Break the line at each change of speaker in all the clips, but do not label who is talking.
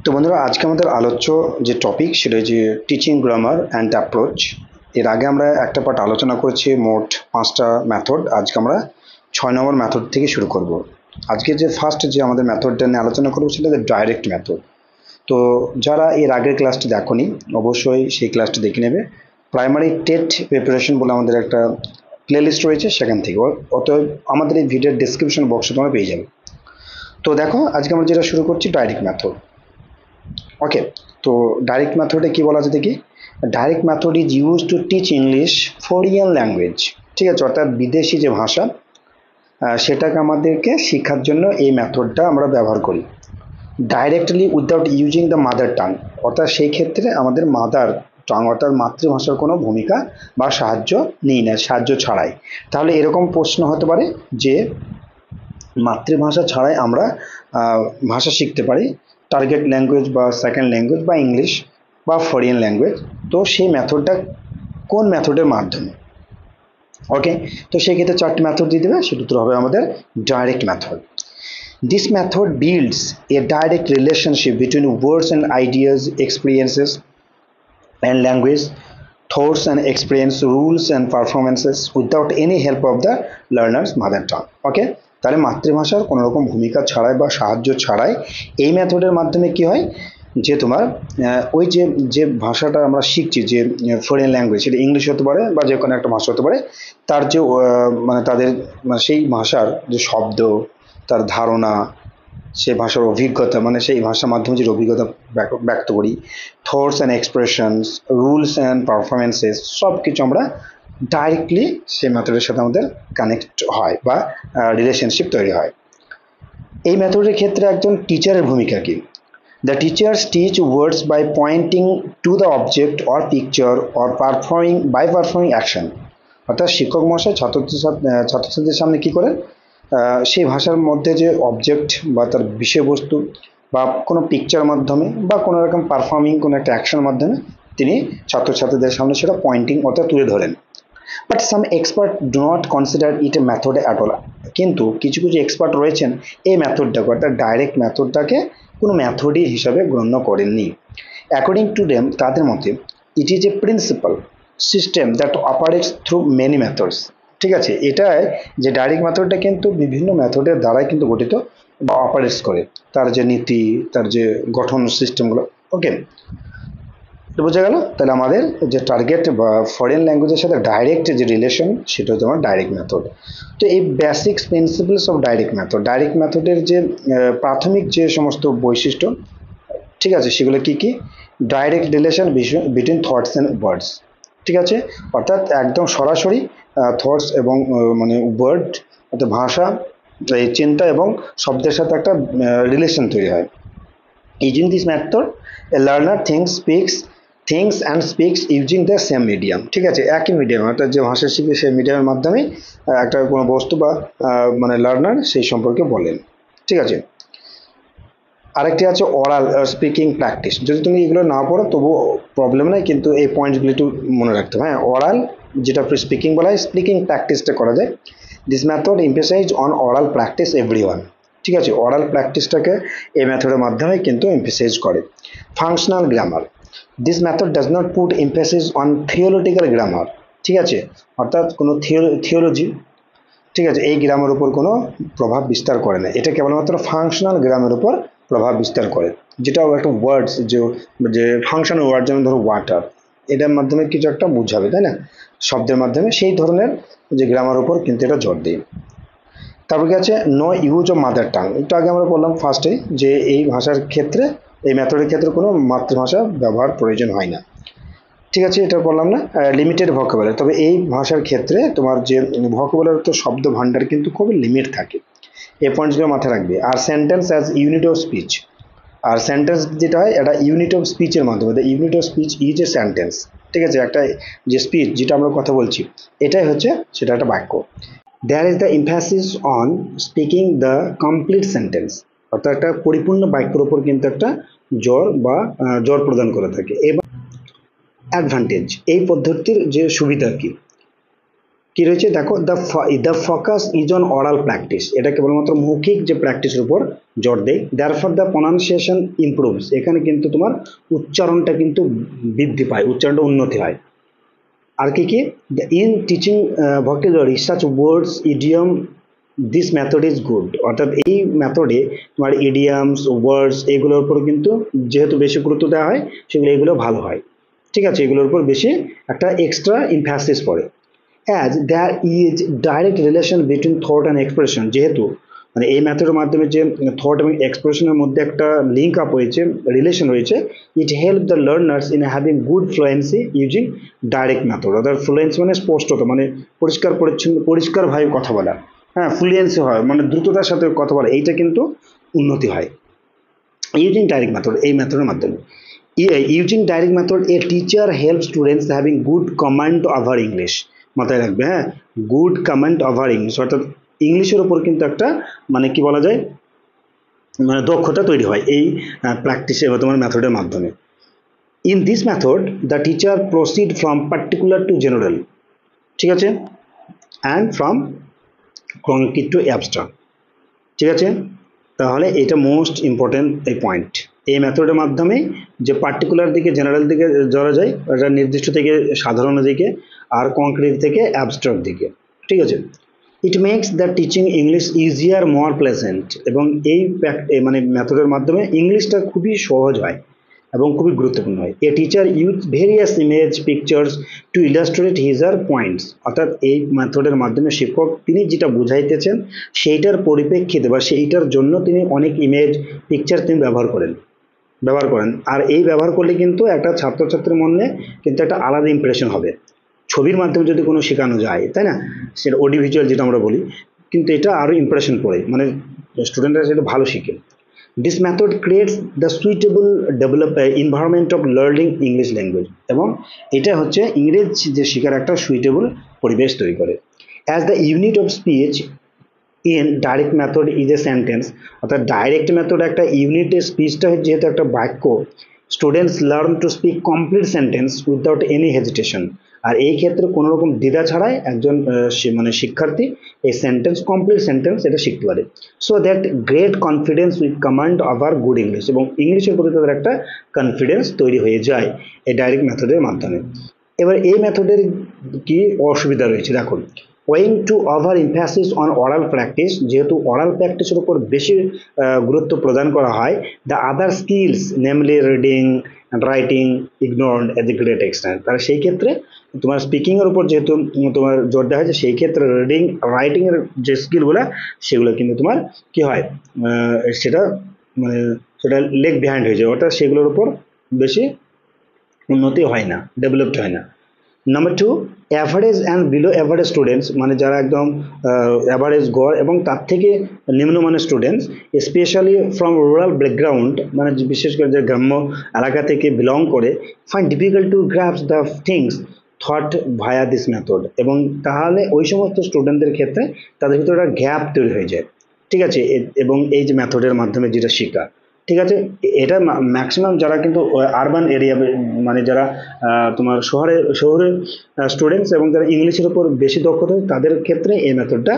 তো বন্ধুরা, আজকে আমাদের আলোচ্য যে টপিক সেটা হচ্ছে টিচিং গ্রামার অ্যান্ড অ্যাপ্রোচ। এর আগে আমরা একটা পার্ট আলোচনা করেছি, মোট 5টা মেথড। আজকে আমরা 6 নম্বর মেথড থেকে শুরু করব। আজকে যে ফার্স্ট যে আমাদের মেথডটা নিয়ে আলোচনা করবো সেটা হচ্ছে ডাইরেক্ট মেথড। তো যারা এর আগের ক্লাসটি দেখোনি অবশ্যই সেই ক্লাসটি দেখে নেবে। প্রাইমারি টেট প্রিপারেশন বলে আমাদের একটা প্লেলিস্ট রয়েছে, সেখান থেকে অতএব আমাদের এই ভিডিওর ডেসক্রিপশন বক্সে তোমরা পেয়ে যাবে। তো দেখো, আজকে আমরা যেটা শুরু করছি ডাইরেক্ট মেথড। ওকে, তো ডাইরেক্ট মেথডে কি বলা আছে দেখি। Direct method is use to teach English foreign language. ঠিক আছে, অর্থাৎ বিদেশি যে ভাষা সেটাকে আমাদেরকে শেখার জন্য এই মেথডটা আমরা ব্যবহার করি directly without using the mother tongue. অর্থাৎ সেই ক্ষেত্রে আমাদের মাদার টাং অর্থাৎ মাতৃভাষার কোনো ভূমিকা বা সাহায্য নিই না, সাহায্য ছাড়াই। তাহলে এরকম প্রশ্ন হতে পারে যে মাতৃভাষা ছাড়াই আমরা ভাষা শিখতে পারি, টার্গেট ল্যাঙ্গুয়েজ বা সেকেন্ড ল্যাঙ্গুয়েজ বা ইংলিশ বা ফরেন ল্যাঙ্গুয়েজ। তো সেই মেথডটা কোন মেথডের মাধ্যমে? ওকে, তো সেই ক্ষেত্রে 4টি মেথড দিয়ে দেবে, সেটা হবে আমাদের direct method. This method builds a direct relationship between words and ideas, experiences and language, thoughts and experience, rules and performances without any help of the learner's mother tongue. Okay, তাহলে মাতৃভাষার কোনো রকম ভূমিকা ছাড়াই বা সাহায্য ছাড়াই এই মেথডের মাধ্যমে কি হয় যে তোমার ওই যে যে ভাষাটা আমরা শিখছি, যে ফরেন ল্যাঙ্গুয়েজ, সেটা ইংলিশ হতে পারে বা যে কোনো একটা ভাষা হতে পারে, তার যে মানে তাদের মানে সেই ভাষার যে শব্দ, তার ধারণা, সেই ভাষার অভিজ্ঞতা, মানে সেই ভাষার মাধ্যমে যে অভিজ্ঞতা ব্যক্ত করি, thoughts and expressions, rules and performances, সব কিছু আমরা ডাইরেক্টলি সেই মেথডের সাথে আমাদের কানেক্ট হয় বা রিলেশনশিপ তৈরি হয়। এই মেথডের ক্ষেত্রে একজন টিচারের ভূমিকা কি? The teachers teach words by pointing to the object or picture or performing action. অর্থাৎ শিক্ষক মহাশয় ছাত্রছাত্রীদের সামনে কি করেন, সেই ভাষার মধ্যে যে অবজেক্ট বা তার বিষয়বস্তু বা কোনো পিকচার মাধ্যমে বা কোনো রকম পারফর্মিং কোনো একটা অ্যাকশনের মাধ্যমে তিনি ছাত্রছাত্রীদের সামনে সেটা পয়েন্টিং অর্থাৎ তুলে ধরেন। But some expert do not consider it A method at all. কিন্তু কিছু কিছু এক্সপার্ট রয়েছেন এই মেথডটাকে অর্থাৎ ডাইরেক্ট মেথডটাকে কোনো মেথডই হিসাবে গণ্য করেননি। অ্যাকর্ডিং টু দেম, তাদের মতে, it is a principal system that operates through many methods. ঠিক আছে, এটাই যে ডাইরেক্ট মেথডটা কিন্তু বিভিন্ন মেথডের দ্বারাই কিন্তু গঠিত বা অপারেটস করে, তার যে নীতি, তার যে গঠন সিস্টেমগুলো। ওকে, তো বোঝা গেল। তাহলে আমাদের যে টার্গেট বা ফরেন ল্যাঙ্গুয়েজের সাথে ডাইরেক্ট যে রিলেশন, সেটা হচ্ছে আমার ডাইরেক্ট মেথড। তো এই বেসিক্স প্রিন্সিপালস অফ ডাইরেক্ট মেথডের যে প্রাথমিক যে সমস্ত বৈশিষ্ট্য, ঠিক আছে, সেগুলো কি কি? Direct relation between thoughts and words. ঠিক আছে, অর্থাৎ একদম সরাসরি থটস এবং মানে ওয়ার্ড অর্থাৎ ভাষা, এই চিন্তা এবং শব্দের সাথে একটা রিলেশন তৈরি হয়। Using this method A learner things and speaks using the same medium. ঠিক আছে, একই মিডিয়াম অর্থাৎ যে ভাষা শিখে সেই মিডিয়ামের মাধ্যমে একটা কোনো বস্তু বা মানে লার্নার সেই সম্পর্কে বলেন। ঠিক আছে, আরেকটি আছে ওরাল স্পিকিং প্র্যাকটিস। যদি তুমি এগুলো না পড়ো তবু প্রবলেম নাই, কিন্তু এই পয়েন্টসগুলি একটু মনে রাখতে হবে। হ্যাঁ, ওরাল যেটা স্পিকিং বলা হয়, স্পিকিং প্র্যাকটিসটা করা যায়। This method emphasise on oral practice everyone. ঠিক আছে, ওরাল প্র্যাকটিসটাকে এই মেথডের মাধ্যমে কিন্তু এমফেসাইজ করে। Functional grammar, this method does not put emphasis on theoretical grammar. ঠিক আছে, অর্থাৎ কোনো থিওলজি, ঠিক আছে, এই গ্রামের উপর কোনো প্রভাব বিস্তার করে না। এটা কেবলমাত্র ফাংশনাল গ্রামের উপর প্রভাব বিস্তার করে, যেটাও একটা ওয়ার্ডস যে ফাংশনাল ওয়ার্ড, যেমন ধরো ওয়াটার, এটার মাধ্যমে কিছু একটা বুঝাবে, তাই না, শব্দের মাধ্যমে, সেই ধরনের যে গ্রামার উপর কিন্তু এটা জোর দেয়। তারপর কি আছে? No use of mother tongue. একটু আগে আমরা বললাম ফার্স্টে যে এই ভাষার ক্ষেত্রে, এই মেথডের ক্ষেত্রে কোনো মাতৃভাষা ব্যবহার প্রয়োজন হয় না। ঠিক আছে, এটা বললাম না। লিমিটেড ভোকাবুলারি, তবে এই ভাষার ক্ষেত্রে তোমার যে ভোকাবুলারি তো শব্দ ভাণ্ডার কিন্তু খুবই লিমিট থাকে, এই পয়েন্টসগুলো মাথায় রাখবে। আর sentence as unit of speech, আর সেন্টেন্স যেটা হয় এটা ইউনিট অফ স্পিচের মাধ্যমে, the unit of speech is a sentence. ঠিক আছে, একটা যে স্পিচ যেটা আমরা কথা বলছি এটাই হচ্ছে সেটা একটা বাক্য। There is the emphasis on speaking the complete sentence, অর্থাৎ একটা পরিপূর্ণ বাক্যের উপর কিন্তু একটা জোর প্রদান করে থাকে। এবার অ্যাডভান্টেজ, এই পদ্ধতির যে সুবিধা কি, কি রয়েছে দেখো, the focus is on oral practice, এটা কেবলমাত্র মৌখিক যে প্র্যাকটিসের উপর জোর দেয়। দেয়ারফর দ্য প্রনাউন্সিয়েশন ইমপ্রুভস, এখানে কিন্তু তোমার উচ্চারণটা কিন্তু বৃদ্ধি পায়, উচ্চারণটা উন্নতি হয়। আর কি কি, in teaching vocabulary such words idiom this method is good, অর্থাৎ এই মেথডে তোমার ইডিয়ামস ওয়ার্ডস এগুলোর উপর কিন্তু যেহেতু বেশি গুরুত্ব দেওয়া হয়, সেগুলো এগুলো ভালো হয়। ঠিক আছে, এগুলোর উপর বেশি একটা এক্সট্রা ইমফ্যাসিস পড়ে। As there is direct relation between thought and expression, যেহেতু মানে এই মেথডের মাধ্যমে যে থট এবং এক্সপ্রেশনের মধ্যে একটা লিঙ্ক আপ হয়েছে, রিলেশন রয়েছে, it help the learners in having good fluency using direct method. অর্থাৎ ফ্লুয়েন্সি মানে স্পষ্টতা, মানে পরিষ্কার পরিচ্ছন্ন পরিষ্কারভাবে কথা বলা, হ্যাঁ ফ্লুয়েন্সি হয় মানে দ্রুততার সাথে কথা বলা, এইটা কিন্তু উন্নতি হয় ইউজিং ডাইরেক্ট মেথড, এই মেথডের মাধ্যমে। Using direct method a teacher help students having good command over English, মাথায় রাখবে হ্যাঁ, গুড কমান্ড ওভার ইংলিশ, অর্থাৎ ইংলিশের ওপর কিন্তু একটা মানে কি বলা যায়, মানে দক্ষতা তৈরি হয় এই প্র্যাকটিসে বা তোমার মেথডের মাধ্যমে। In this method the teacher proceed from particular to general, ঠিক আছে, and from concrete to abstract, ঠিক আছে। তাহলে এটা মোস্ট ইম্পর্টেন্ট এই পয়েন্ট, এই মেথডের মাধ্যমে যে পার্টিকুলার দিকে জেনারেল দিকে যাওয়া যায়, এটা নির্দিষ্ট থেকে সাধারণ দিকে, আর কংক্রিট থেকে অ্যাবস্ট্রাক্ট দিকে, ঠিক আছে। It makes the teaching English easier more pleasant, এবং এই মানে মেথডের মাধ্যমে ইংলিশটা খুবই সহজ হয় এবং খুবই গুরুত্বপূর্ণ হয়। A teacher use various image pictures to illustrate his her points, অর্থাৎ এই মেথডের মাধ্যমে শিক্ষক তিনি যেটা বুঝাইতেছেন সেইটার পরিপ্রেক্ষিতে বা সেইটার জন্য তিনি অনেক ইমেজ পিকচার তিনি ব্যবহার করেন। আর এই ব্যবহার করলে কিন্তু একটা ছাত্রছাত্রীর মনে কিন্তু একটা আলাদা ইমপ্রেশন হবে। ছবির মাধ্যমে যদি কোনো শেখানো যায়, তাই না, সেটা অডিভিজুয়াল যেটা আমরা বলি, কিন্তু এটা আরও ইমপ্রেশন পড়ে, মানে স্টুডেন্টরা সেটা ভালো শিখে। This method creates the suitable environment of learning English language, এবং এটা হচ্ছে ইংরেজি যে শেখার একটা সুইটেবল পরিবেশ তৈরি করে। As the unit of speech in direct method is a sentence, অর্থাৎ ডাইরেক্ট মেথড একটা ইউনিটের স্পিচটা যেহেতু একটা বাক্য, students learn to speak complete sentence without any hesitation, আর এই ক্ষেত্রে কোনো রকম দ্বিধা ছাড়াই একজন মানে শিক্ষার্থী এই কমপ্লিট সেন্টেন্স এটা শিখতে পারে। So that great confidence with command over good English, এবং ইংলিশের প্রতি তাদের একটা কনফিডেন্স তৈরি হয়ে যায় এই ডাইরেক্ট মেথডের মাধ্যমে। এবার এই মেথডের কি অসুবিধা রয়েছে দেখো, owing to over emphasis on oral practice, যেহেতু অরাল প্র্যাকটিসের উপর বেশি গুরুত্ব প্রদান করা হয়, the other skills namely reading writing ignored at the great extent, তাহলে সেই ক্ষেত্রে তোমার স্পিকিংয়ের উপর যেহেতু তোমার জোর দেওয়া হয়েছে, সেই ক্ষেত্রে রিডিং রাইটিংয়ের যে স্কিলগুলো সেগুলো কিন্তু তোমার কি হয়, সেটা মানে সেটা লেগ বিহাইন্ড হয়ে যায়, অর্থাৎ সেগুলোর উপর বেশি উন্নতি হয় না, ডেভেলপড হয় না। Number two, average and below average students, মানে যারা একদম অ্যাভারেজ গড় এবং তার থেকে নিম্নমানের students, specially from rural background, মানে বিশেষ করে যে গ্রাম্য এলাকা থেকে বিলং করে, find difficult to grasp the things taught via this method, এবং তাহলে ওই সমস্ত স্টুডেন্টদের ক্ষেত্রে তাদের ভিতরে একটা গ্যাপ তৈরি হয়ে যায়, ঠিক আছে, এবং এই যে মেথডের মাধ্যমে যেটা শেখা, ঠিক আছে। এটা ম্যাক্সিমাম যারা কিন্তু আরবান এরিয়া, মানে যারা তোমার শহরের স্টুডেন্টস এবং যারা ইংলিশের উপর বেশি দক্ষতা তাদের ক্ষেত্রে এই মেথডটা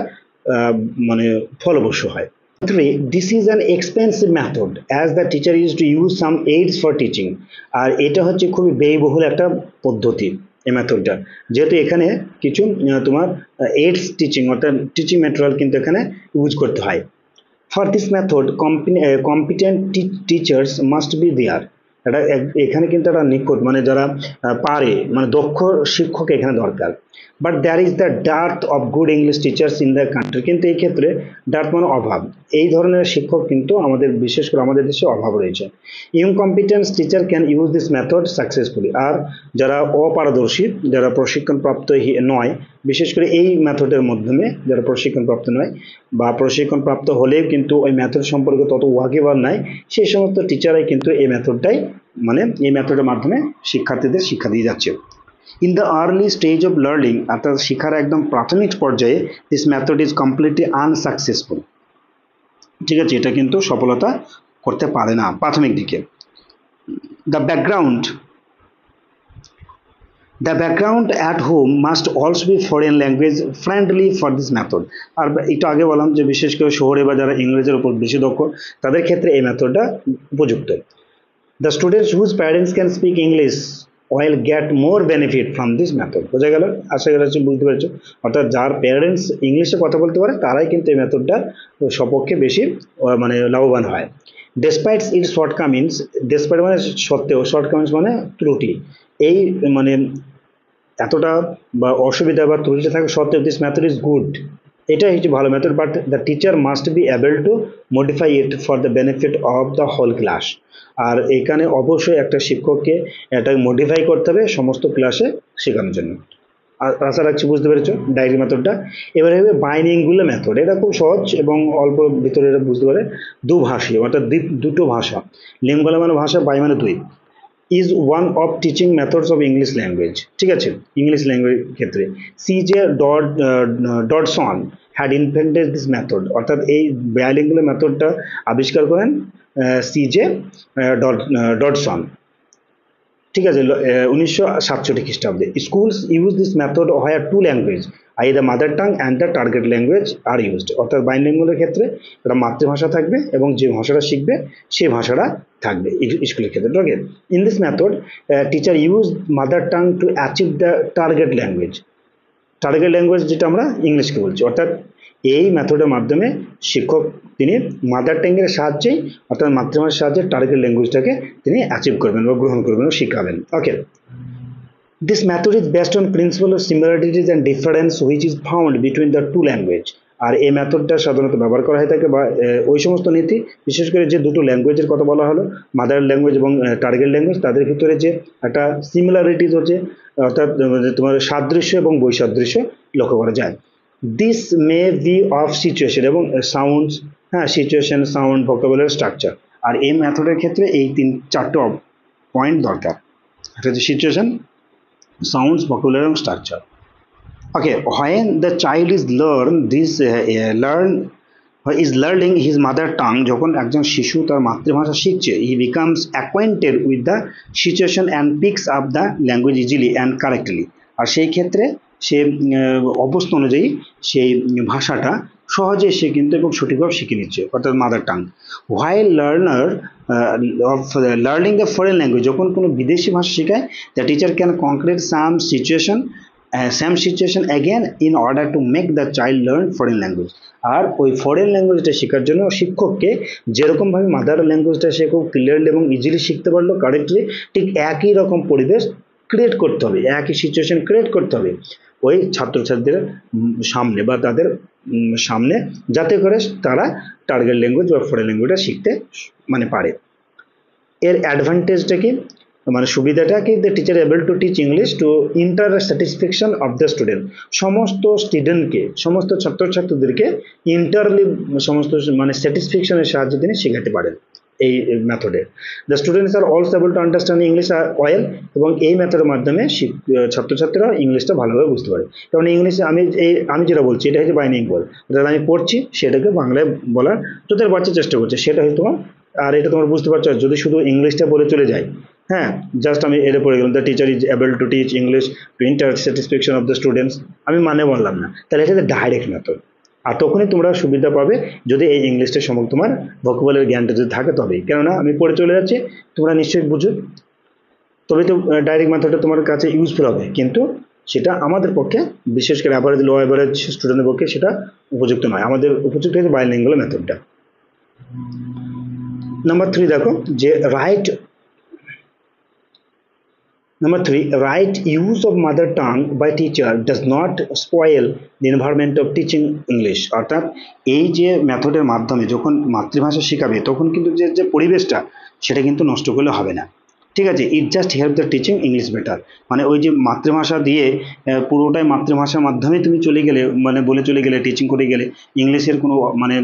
মানে ফলপ্রসূ হয়। This is an expensive method as the teacher is to use some aids for teaching, আর এটা হচ্ছে খুবই ব্যয়বহুল একটা পদ্ধতি এই মেথডটা, যেহেতু এখানে কিছু তোমার এইডস টিচিং অর্থাৎ টিচিং ম্যাটেরিয়াল কিন্তু এখানে ইউজ করতে হয়। For this method, competent teachers must be there. এটা এখানে কিন্তু একটা নিখুঁত মানে যারা পারে মানে দক্ষ শিক্ষক এখানে দরকার। But there is the dearth of good English teachers in the country, কিন্তু এই ক্ষেত্রে ডার্থ মানে অভাব, এই ধরনের শিক্ষক কিন্তু আমাদের বিশেষ করে আমাদের দেশে অভাব রয়েছে। Incompetence teacher can use this method successfully, আর যারা অপারদর্শী, যারা প্রশিক্ষণপ্রাপ্ত নয়, বিশেষ করে এই মেথডের মাধ্যমে যারা প্রশিক্ষণপ্রাপ্ত নয় বা প্রশিক্ষণপ্রাপ্ত হলেও কিন্তু ওই মেথড সম্পর্কে তত ওয়াকিবহাল নাই, সেই সমস্ত টিচাররাই কিন্তু এই মেথডটাই মানে এই মেথডের মাধ্যমে শিক্ষার্থীদের শিক্ষা দিয়ে যাচ্ছে। In the early stage of learning, অর্থাৎ শিক্ষার একদম প্রাথমিক পর্যায়ে, this method is completely unsuccessful, ঠিক আছে, এটা কিন্তু সফলতা করতে পারে না প্রাথমিক দিকে। The background The background at home must also be foreign language friendly for this method. আর একটু আগে বললাম যে বিশেষ করে শহরে বা যারা ইংরেজির উপর বেশি দক্ষ তাদের ক্ষেত্রে এই মেথডটা উপযুক্ত। The students whose parents can speak English will get more benefit from this method. বোঝা গেল? আশা করি বুঝতে পেরেছো। অর্থাৎ যার প্যারেন্টস ইংলিশে কথা বলতে পারে তারাই কিন্তু এই মেথডটা সপক্ষে বেশি মানে লাভবান হয়। Despite its shortcomings, despite মানে সত্ত্বেও, shortcomings মানে ত্রুটি, এই মানে এতটা বা অসুবিধা বা ত্রুটি থাকা সত্ত্বেও দিস মেথড ইজ গুড, এটাই হচ্ছে ভালো method, but the teacher must be able to modify it for the benefit of the whole class. আর এখানে অবশ্যই একটা শিক্ষককে এটা মডিফাই করতে হবে সমস্ত ক্লাসে শেখানোর জন্য। আর আশা রাখছি বুঝতে পেরেছো ডায়েরি মেথডটা। এবারে হবে বাইলিঙ্গুয়াল মেথড। এটা খুব সহজ এবং অল্প ভিতরে এটা বুঝতে পারে। দুভাষী অর্থাৎ দুটো ভাষা, লিঙ্গুয়াল মানে ভাষা, বাই মানে দুই, is one of teaching methods of English language. ঠিক আছে, ইংলিশ ল্যাঙ্গুয়েজ ক্ষেত্রে সিজে Dotson had invented this method, অর্থাৎ এই বায়োলিঙ্গুয়াল মেথডটা আবিষ্কার করেন সিজে ডটসন। ঠিক আছে, 1967 খ্রিস্টাব্দে। Schools use this method where two language either mother tongue and the target language are used, অর্থাৎ বাইলিঙ্গুয়ালের ক্ষেত্রে এটা মাতৃভাষা থাকবে এবং যে ভাষাটা শিখবে সেই ভাষাটা থাকবে স্কুলের ক্ষেত্রে। Okay, in this method teacher use mother tongue to achieve the target language. Target language যেটা আমরা ইংলিশকে বলছি, অর্থাৎ এই মেথডের মাধ্যমে শিক্ষক তিনি মাদার টাঙ্গের সাহায্যেই অর্থাৎ মাতৃভাষার সাহায্যে টার্গেট ল্যাঙ্গুয়েজটাকে তিনি অ্যাচিভ করবেন বা গ্রহণ করবেন ও শিখাবেন। Okay, this method is based on principle of similarities and difference which is found between the two language. আর এই মেথডটা সাধারণত ব্যবহার করা হয়ে থাকে বা ওই সমস্ত নীতি, বিশেষ করে যে দুটো ল্যাঙ্গুয়েজের কথা বলা হলো, মাদার ল্যাঙ্গুয়েজ এবং টার্গেট ল্যাঙ্গুয়েজ, তাদের ভিতরে যে একটা সিমিলারিটিজ হচ্ছে অর্থাৎ তোমার সাদৃশ্য এবং বৈসাদৃশ্য লক্ষ্য করা যায়। This may be of situation এবং সাউন্ডস, হ্যাঁ, সিচুয়েশন, সাউন্ড, ভোকাবুলারি, স্ট্রাকচার। আর এই মেথডের ক্ষেত্রে এই চারটে পয়েন্ট দরকার, একটা হচ্ছে সিচুয়েশন, sounds, vocabulary এবং structure. Okay, when the child is learning his mother tongue, যখন একজন শিশু তার মাতৃভাষা শিখছে, he becomes acquainted with the situation and picks up the language easily and correctly. আর সেই ক্ষেত্রে সে অবস্থা অনুযায়ী সেই ভাষাটা সহজে সে কিন্তু এবং সঠিকভাবে শিখে নিচ্ছে, অর্থাৎ mother tongue. While learning the foreign language, যখন কোনো বিদেশি ভাষা শেখায়, the teacher can concrete same situation again in order to make the child learn foreign language. আর ওই ফরেন ল্যাঙ্গুয়েজটা শেখার জন্য শিক্ষককে যেরকমভাবে মাদার ল্যাঙ্গুয়েজটা সে খুব ক্লিয়ারলি এবং ইজিলি শিখতে পারলো কারেক্টলি, ঠিক একই রকম পরিবেশ ক্রিয়েট করতে হবে, একই সিচুয়েশন ক্রিয়েট করতে হবে ওই ছাত্রছাত্রীদের সামনে বা তাদের সামনে, যাতে করে তারা টার্গেট ল্যাঙ্গুয়েজ বা ফরেন ল্যাঙ্গুয়েজটা শিখতে মানে পারে। এর অ্যাডভান্টেজটা কি, মানে সুবিধাটা কি, the teacher able to teach English to inter satisfaction of the student, সমস্ত স্টুডেন্টকে, সমস্ত ছাত্রছাত্রীদেরকে ইন্টারলি সমস্ত মানে স্যাটিসফ্যাকশনের সাহায্যে তিনি শেখাতে পারেন এই মেথডে। The students are also able to understand English well, এবং এই মেথডের মাধ্যমে ছাত্রছাত্রীরা ইংলিশটা ভালোভাবে বুঝতে পারে। কারণ ইংলিশে আমি যেটা বলছি এটা হচ্ছে বাইলিঙ্গুয়াল, অর্থাৎ আমি পড়ছি সেটাকে বাংলায় বলার তোদের বাচ্চা চেষ্টা করছে, সেটা হয়তো তোমার, আর এটা তোমার বুঝতে পারছো। যদি শুধু ইংলিশটা বলে চলে যায়, হ্যাঁ, জাস্ট আমি এটা পড়ে গেলাম, the teacher is able to teach English to inter satisfaction of the students, আমি মানে বললাম না, তাহলে এটা ডাইরেক্ট মেথড। আর তখনই তোমরা সুবিধা পাবে যদি এই ইংলিশটার সম্পর্কে তোমার ভোকাবুলারি জ্ঞানটা যদি থাকে তবেই, কেননা আমি পড়ে চলে যাচ্ছি, তোমরা নিশ্চয়ই বুঝো, তবে তো ডাইরেক্ট মেথডটা তোমার কাছে ইউজফুল হবে, কিন্তু সেটা আমাদের পক্ষে, বিশেষ করে অ্যাভারেজ লো অ্যাভারেজ স্টুডেন্টের পক্ষে সেটা উপযুক্ত নয়। আমাদের উপযুক্ত হচ্ছে বাইলিঙ্গুয়াল মেথডটা। নাম্বার 3 দেখো যে Number 3, right use of mother tongue by teacher does not spoil the environment of teaching English. অর্থাৎ এই যে মেথডের মাধ্যমে যখন মাতৃভাষা শেখাবে তখন কিন্তু যে পরিবেশটা সেটা কিন্তু নষ্ট করলে হবে না, ঠিক আছে। It just help the teaching English better, মানে ওই যে মাতৃভাষা দিয়ে পুরোটাই মাতৃভাষার মাধ্যমে তুমি চলে গেলে, মানে বলে চলে গেলে, টিচিং করে গেলে, ইংলিশের কোনো মানে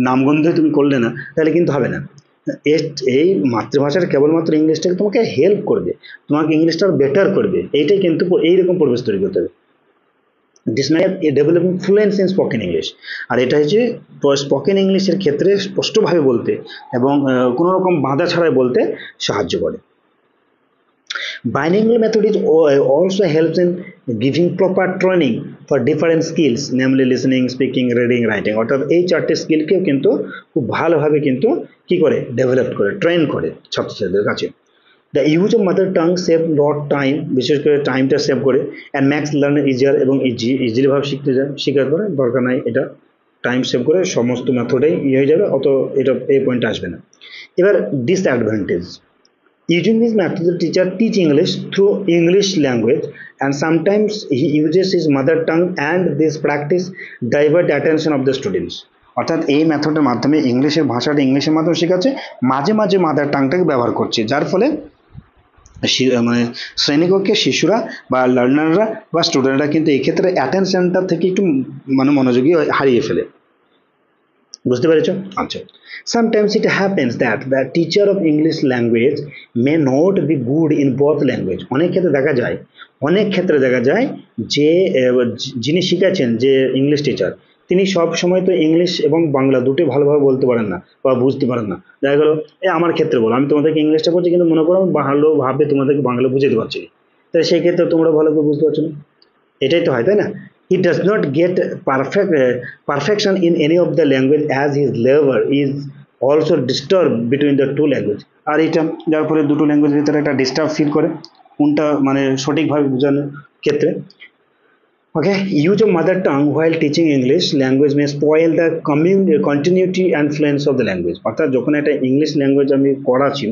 নামগন্ধই তুমি করলে না, তাহলে কিন্তু হবে না। এই মাতৃভাষার কেবলমাত্র ইংলিশটাকে তোমাকে হেল্প করবে, তোমাকে ইংলিশটা বেটার করবে, এইটাই কিন্তু এইরকম পরিবেশ তৈরি করতে হবে। This may developing fluence in spoken English, আর এটা হচ্ছে স্পোকেন ইংলিশের ক্ষেত্রে স্পষ্টভাবে বলতে এবং কোনো রকম বাধা ছাড়াই বলতে সাহায্য করে।
Bilingual method is also helps in giving proper training for different skills, namely listening, speaking, reading, writing. অর্থাৎ এই চারটে স্কিলকেও কিন্তু খুব ভালোভাবে কিন্তু কি করে ডেভেলপ করে ট্রেন করে ছাত্রছাত্রীদের কাছে। The use of mother tongue save lot time, বিশেষ করে টাইমটা সেভ করে, অ্যান্ড ম্যাক্স লার্নার ইজিয়ার এবং ইজিলি ভাবে শিখতে যায় শিকার করে দরকার নাই এটা টাইম সেভ করে সমস্ত মেথডেই হয়ে যাবে, অত এটা এই পয়েন্ট আসবে না। এবার disadvantage, using this method the teacher teach English through English language and sometimes he uses his mother tongue and this practice divert attention of the students।
অর্থাৎ এই মেথডের মাধ্যমে ইংলিশের ভাষাটা ইংলিশের মাধ্যমে শেখাচ্ছে, মাঝে মাঝে মাদার টাংটাকে ব্যবহার করছে, যার ফলে মানে শ্রেণীকক্ষে শিশুরা বা লার্নাররা বা স্টুডেন্টরা কিন্তু এই ক্ষেত্রে অ্যাটেনশনটা থেকে একটু মানে মনোযোগী হারিয়ে ফেলে।
বুঝতে পেরেছো? আচ্ছা, sometimes it happens that the teacher of English language may not be good in both language। অনেক ক্ষেত্রে দেখা যায় যে যিনি শিখাচ্ছেন যে ইংলিশ টিচার তিনি সব সময় তো ইংলিশ এবং বাংলা দুটোই ভালোভাবে বলতে পারেন না বা বুঝতে পারেন না। দেখা গেল আমার ক্ষেত্রে বলো, আমি তোমাদেরকে ইংলিশটা বলছি কিন্তু মনে করো আমি ভালোভাবে তোমাদেরকে বাংলা বুঝাতে পারছি না, তাহলে সেই ক্ষেত্রে তোমরা ভালো করে বুঝতে পারছো না, এটাই তো হয়, তাই না? He does not get perfection in any of the language as his level is also disturbed between the two language।
আর এটা যার ফলে দুটো ল্যাঙ্গুয়েজের ভিতরে একটা ডিস্টার্ব ফিল করে কোনটা মানে সঠিকভাবে বোঝানোর ক্ষেত্রে।
Okay, use of mother tongue while teaching English language may spoil the continuity and fluency of the language। অর্থাৎ যখন একটা ইংলিশ ল্যাঙ্গুয়েজ আমি পড়াচ্ছি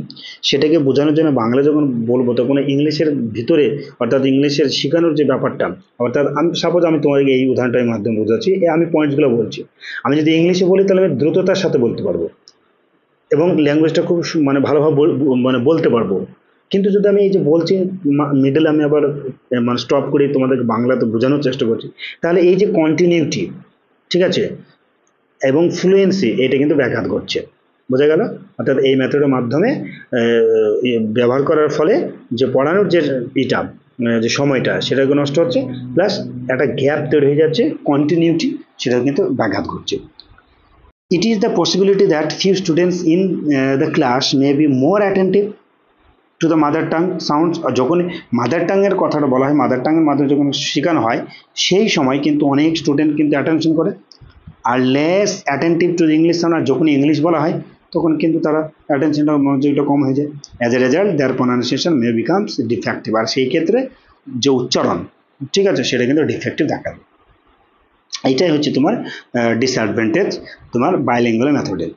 সেটাকে বোঝানোর জন্য বাংলা যখন বলবো তখন ইংলিশের ভিতরে অর্থাৎ ইংলিশের শেখানোর যে ব্যাপারটা, অর্থাৎ আমি সাপোজ আমি তোমাকে এই উদাহরণটার মাধ্যমে বোঝাচ্ছি, আমি পয়েন্টসগুলো বলছি, আমি যদি ইংলিশে বলি তাহলে আমি দ্রুততার সাথে বলতে পারবো এবং ল্যাঙ্গুয়েজটা খুব মানে ভালোভাবে মানে বলতে পারবো। কিন্তু যদি আমি এই যে বলছি মিডলে আমি আবার মানে স্টপ করি তোমাদেরকে বাংলাতে বোঝানোর চেষ্টা করছি, তাহলে এই যে কন্টিনিউটি, ঠিক আছে, এবং ফ্লুয়েন্সি এটা কিন্তু ব্যাঘাত ঘটছে। বোঝা গেল? অর্থাৎ এই মেথডের মাধ্যমে ব্যবহার করার ফলে যে পড়ানোর যে যে সময়টা সেটাকে নষ্ট হচ্ছে, প্লাস একটা গ্যাপ তৈরি হয়ে যাচ্ছে, কন্টিনিউটি সেটাও কিন্তু ব্যাঘাত ঘটছে। It is the possibility that few students in the class may be more attentive to the mother tongue sounds। যখন মাদার টাঙের কথাটা বলা হয়, মাদার টাঙের মাধ্যমে যখন শেখানো হয় সেই সময় কিন্তু অনেক স্টুডেন্ট কিন্তু অ্যাটেনশন করে, আর less attentive to English sound. আর যখন ইংলিশ বলা হয় তখন কিন্তু তারা অ্যাটেনশনটা মনোযোগটা কম হয়ে যায়। As a result their pronunciation may becomes defective. আর সেই ক্ষেত্রে যে উচ্চারণ, ঠিক আছে, সেটা কিন্তু ডিফেক্টিভ দেখাবে। এইটাই হচ্ছে তোমার ডিসঅ্যাডভান্টেজ তোমার বাইলিঙ্গুয়াল মেথডে।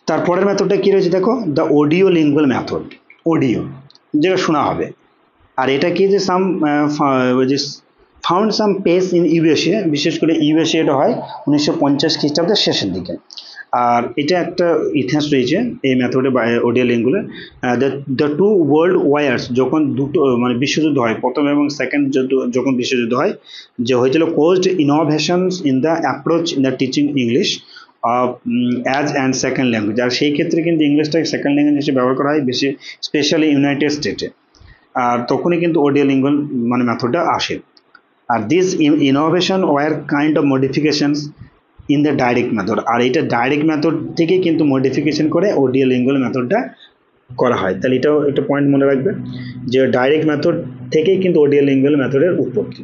তারপরের মেথডটা কী রয়েছে দেখো, the audio lingual method. Audio যেটা শোনা হবে, আর এটা কি যে found some pace in USA, বিশেষ করে ইউএসএ এটা হয় 1950 খ্রিস্টাব্দের শেষের দিকে। আর এটা একটা ইতিহাস রয়েছে এই মেথডে অডিও লিঙ্গুয়ালে। দ্য টু ওয়ার্ল্ড ওয়ার্স, যখন দুটো মানে বিশ্বযুদ্ধ হয়, প্রথম এবং সেকেন্ড যখন বিশ্বযুদ্ধ হয়, যে হয়েছিল caused innovations in the approach in the teaching English as and second language. আর সেই ক্ষেত্রে কিন্তু ইংলিশটাকে সেকেন্ড ল্যাঙ্গুয়েজ হিসেবে ব্যবহার করা হয় বেশি, স্পেশালি ইউনাইটেড স্টেটে। আর তখনই কিন্তু অডিও লিঙ্গুয়াল মানে মেথডটা আসে। আর this innovation were kind of modifications in the direct method. আর এটা ডাইরেক্ট মেথড থেকে কিন্তু মডিফিকেশন করে অডিও লিঙ্গুয়াল মেথডটা করা হয়। তাহলে এটাও একটা পয়েন্ট মনে রাখবে যে ডাইরেক্ট মেথড থেকেই কিন্তু অডিও লিঙ্গুয়াল মেথডের উৎপত্তি।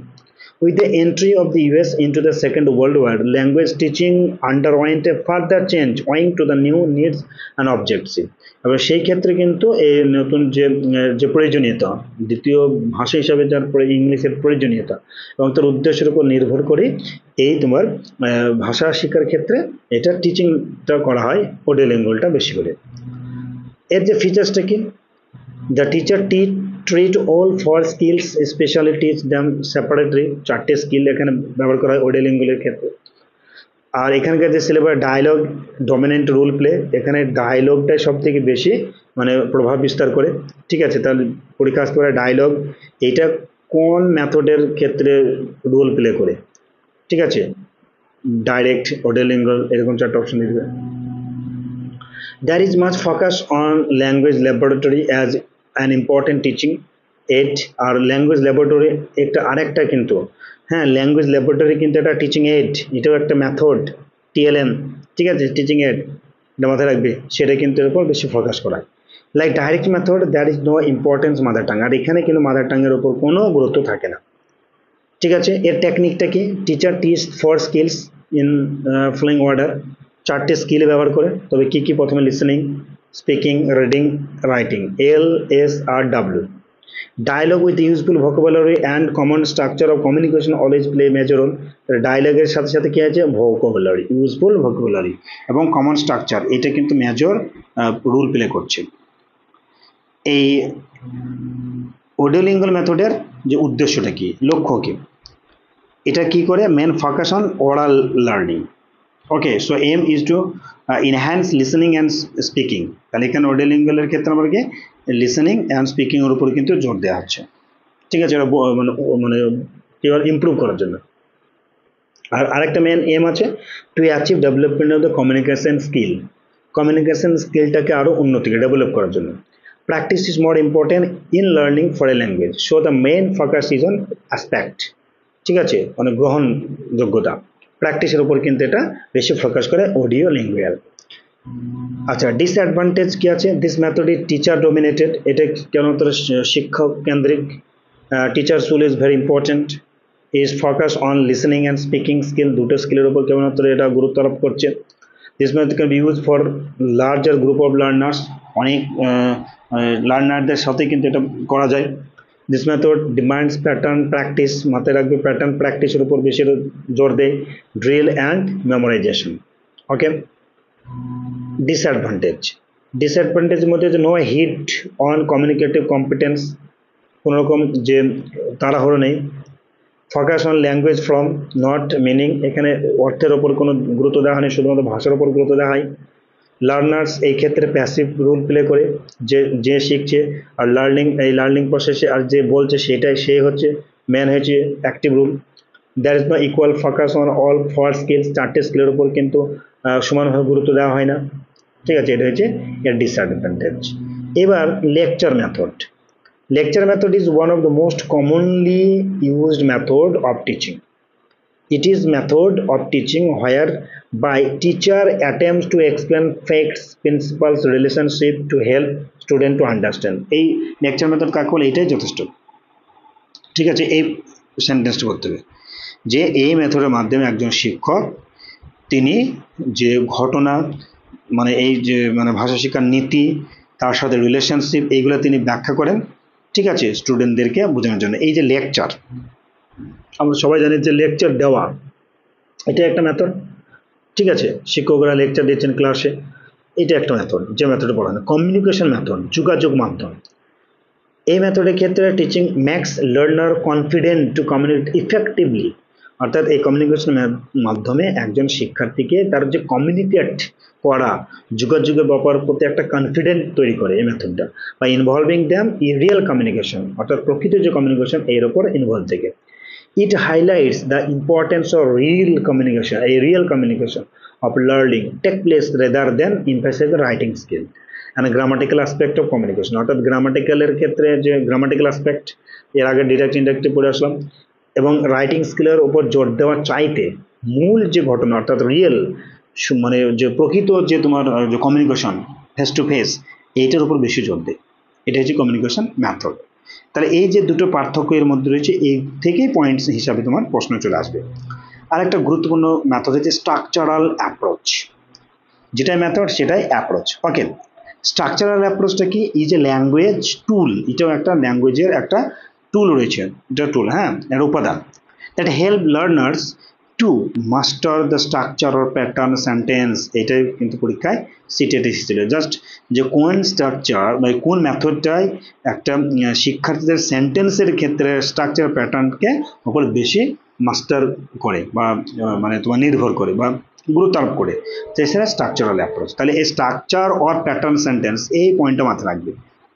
With the entry of the US into the Second World War, language teaching underwent a further change owing to the new needs and objectives। এবার সেই ক্ষেত্রে কিন্তু এই নতুন যে প্রয়োজনীয়তা, দ্বিতীয় ভাষা হিসাবে যার ইংলিশের প্রয়োজনীয়তা এবং তার উদ্দেশ্যের উপর নির্ভর করে এই তোমার ভাষা শিক্ষার ক্ষেত্রে এটা টিচিংটা করা হয় অডিও লিঙ্গুয়ালটা বেশি করে। এর যে ফিচার্সটা কি, the teacher treat all four skills especially teach them separately। চারটে স্কিল এখানে ব্যবহার করা হয় অডিও লিঙ্গুয়ালের ক্ষেত্রে। আর এখানকার যে syllabus dialogue dominant role play, এখানে ডায়লগটাই সব থেকে বেশি মানে প্রভাব বিস্তার করে, ঠিক আছে। তাহলে পরীক্ষা আসতে পারে ডায়লগ এইটা কোন মেথডের ক্ষেত্রে রোল প্লে করে, ঠিক আছে, ডাইরেক্ট, অডিও লিঙ্গুয়াল, এরকম চারটে অপশন দিয়ে দেবে। There is much focus on language laboratory as an important teaching aid। আর ল্যাঙ্গুয়েজ ল্যাবরেটরি একটা আরেকটা কিন্তু, হ্যাঁ, ল্যাঙ্গুয়েজ ল্যাবরেটরি কিন্তু একটা টিচিং এড, এটাও একটা মেথড, টিএলএম, ঠিক আছে, টিচিং এড, এটা মাথায় রাখবে, সেটা কিন্তু এর উপর বেশি ফোকাস করা হয়। Like direct method there is no importance mother tongue, আর এখানে কিন্তু মাদার টাঙের উপর কোনো গুরুত্ব থাকে না। ঠিক আছে, এর টেকনিকটা কি? Teacher teach four skills in flowing order, চারটে স্কিল ব্যবহার করে। তবে কি কি? প্রথমে listening, speaking, reading, writing, LSRW। Dialogue with useful vocabulary and common structure of communication always play major role. ডায়লগের সাথে সাথে কি আছে? ভোকাবুলারি, ইউজফুল ভোকাবুলারি এবং কমন স্ট্রাকচার, এটা কিন্তু মেজর রোল প্লে করছে। এই অডিওলিঙ্গুয়াল মেথডের যে উদ্দেশ্যটা কি, লক্ষ্য কি, এটা কি করে? Main focus on oral learning. Okay, so aim is to enhance listening and speaking. তাহলে এখানে অডিওলিঙ্গুয়ালের ক্ষেত্রে আমাকে লিসেনিং অ্যান্ড স্পিকিং এর উপর কিন্তু জোর দেওয়া হচ্ছে। ঠিক আছে, এটা মানে এবার ইমপ্রুভ করার জন্য। আর আরেকটা মেন এম আছে, to achieve development of the communication skill. Communication স্কিলটাকে আরও উন্নতি ডেভেলপ করার জন্য। Practice is more important in learning for a language, so the main focus is on aspect. ঠিক আছে, মানে গ্রহণযোগ্যতা, প্র্যাকটিসের উপর কিন্তু এটা বেশি ফোকাস করে অডিও লিঙ্গুয়াল। আচ্ছা, ডিসঅ্যাডভান্টেজ কি আছে? This method is teacher dominated, এটা কেবলমাত্র শিক্ষক কেন্দ্রিক। Teacher's role is very important, is focus on listening and speaking skill, দুটো স্কিলের উপর কেবলমাত্র এটা গুরুত্ব আরোপ করছে। This method can be use for larger group of learners, অনেক লার্নারদের সাথে কিন্তু এটা করা যায়। This method demands pattern practice, মাথায় রাখবে প্যাটার্ন প্র্যাকটিসের উপর বেশি জোর দেয়, ড্রিল অ্যান্ড মেমোরাইজেশন। ওকে, ডিসঅ্যাডভান্টেজের মধ্যে যে no hit on communicative competence, কোনো রকম যে তাড়াহুড়ো নেই। Focus on language form not meaning, এখানে অর্থের ওপর কোনো গুরুত্ব দেওয়া হয়নি, শুধুমাত্র ভাষার ওপর গুরুত্ব দেওয়া হয়। লার্নার্স এই ক্ষেত্রে প্যাসিভ রোল প্লে করে, যে শিখছে, আর এই লার্নিং প্রসেসে আর যে বলছে সেটাই সে হচ্ছে মেন হয়েছে active role. There is no equal focus on all four skills, চারটে স্কিলের উপর কিন্তু সমানভাবে গুরুত্ব দেওয়া হয় না। ঠিক আছে, এটা হচ্ছে এর ডিসঅ্যাডভান্টেজ। এবার lecture method. Lecture method is one of the most commonly used method of teaching. It is method of teaching whereby teacher attempts to explain facts, principles, relationship to help student to understand. এই lecture method কাকে বলে? এটাই যথেষ্ট। ঠিক আছে, এই সেন্টেন্সটা করতে হবে যে এই মেথডের মাধ্যমে একজন শিক্ষক তিনি যে ঘটনা, মানে এই যে মানে ভাষা শিক্ষার নীতি, তার সাথে রিলেশনশিপ, এইগুলো তিনি ব্যাখ্যা করেন। ঠিক আছে, স্টুডেন্টদেরকে বোঝানোর জন্য। এই যে লেকচার, আমরা সবাই জানি যে লেকচার দেওয়া এটা একটা মেথড। ঠিক আছে, শিক্ষকরা লেকচার দিচ্ছেন ক্লাসে, এটা একটা মেথড, যে মেথডে পড়ানো। কমিউনিকেশন মেথড, যোগাযোগ মাধ্যম। এই মেথডের ক্ষেত্রে teaching makes learner confident to communicate effectively, অর্থাৎ এই কমিউনিকেশনের মাধ্যমে একজন শিক্ষার্থীকে তার যে কমিউনিকেট করা, যোগাযোগের ব্যাপার প্রতি একটা কনফিডেন্ট তৈরি করে এই মেথডটা, বা involving them in real communication, অর্থাৎ প্রকৃত যে কমিউনিকেশন এর উপর ইনভলভ থেকে। It highlights the importance of real communication of learning take place rather than emphasize the writing skill and a grammatical aspect of communication. অর্থাৎ গ্রামাটিক্যালের ক্ষেত্রে যে গ্রামাটিক্যাল অ্যাসপেক্ট, এর আগে ডিরেক্ট ইনডাইরেক্টে পড়ে আসলাম, এবং রাইটিং স্কিলের উপর জোর দেওয়া চাইতে মূল যে ঘটনা, অর্থাৎ রিয়েল মানে যে প্রকৃত যে তোমার যে কমিউনিকেশন ফেস টু ফেস, এইটার উপর বেশি জোর দেয়। এটা হচ্ছে কমিউনিকেশন মেথড। তাহলে এই যে দুটো পার্থক্য এর মধ্যে রয়েছে, এই থেকেই পয়েন্টস হিসাবে তোমার প্রশ্ন চলে আসবে। আর একটা গুরুত্বপূর্ণ মেথড হচ্ছে স্ট্রাকচারাল অ্যাপ্রোচ। যেটাই মেথড সেটাই অ্যাপ্রোচ। ওকে, স্ট্রাকচারাল অ্যাপ্রোচটা কি? এই যে ল্যাঙ্গুয়েজ টুল, এটাও একটা ল্যাঙ্গুয়েজের একটা টুল রয়েছে, এটা টুল, হ্যাঁ, এর উপাদান। That help learners two master the structure or pattern sentence. এটাই কিন্তু পরীক্ষায় সিটেট এসেছিল, জাস্ট যে কোন স্ট্রাকচার বা কোন মেথডটাই একটা শিক্ষার্থীদের সেন্টেন্সের ক্ষেত্রে স্ট্রাকচার প্যাটার্নকে উপর বেশি মাস্টার করে বা মানে তোমার নির্ভর করে বা গুরুত্ব আরোপ করে, সেটা স্ট্রাকচারাল অ্যাপ্রোচ। তাহলে এই স্ট্রাকচার অর প্যাটার্ন সেন্টেন্স, এই পয়েন্টটা মাথায় রাখবে।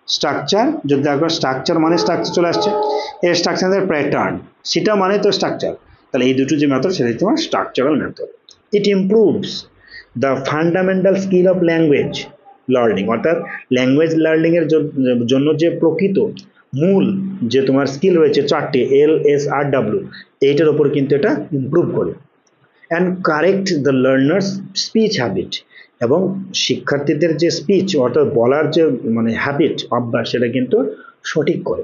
স্ট্রাকচার যদি দেখো, স্ট্রাকচার মানে স্ট্রাকচার চলে আসছে, এই স্ট্রাকচারের প্যাটার্ন সেটা মানে তো স্ট্রাকচার। তাহলে এই দুটো যে মেথড সেটাই তোমার structural method. It improves the fundamental skill of language learning, অর্থাৎ ল্যাঙ্গুয়েজ লার্নিংয়ের জন্য যে প্রকৃত মূল যে তোমার স্কিল রয়েছে চারটি, LSRW, এইটার ওপর কিন্তু এটা ইমপ্রুভ করে। And correct the learners speech habit, এবং শিক্ষার্থীদের যে স্পিচ অর্থাৎ বলার যে মানে হ্যাবিট অভ্যাস সেটা কিন্তু সঠিক করে।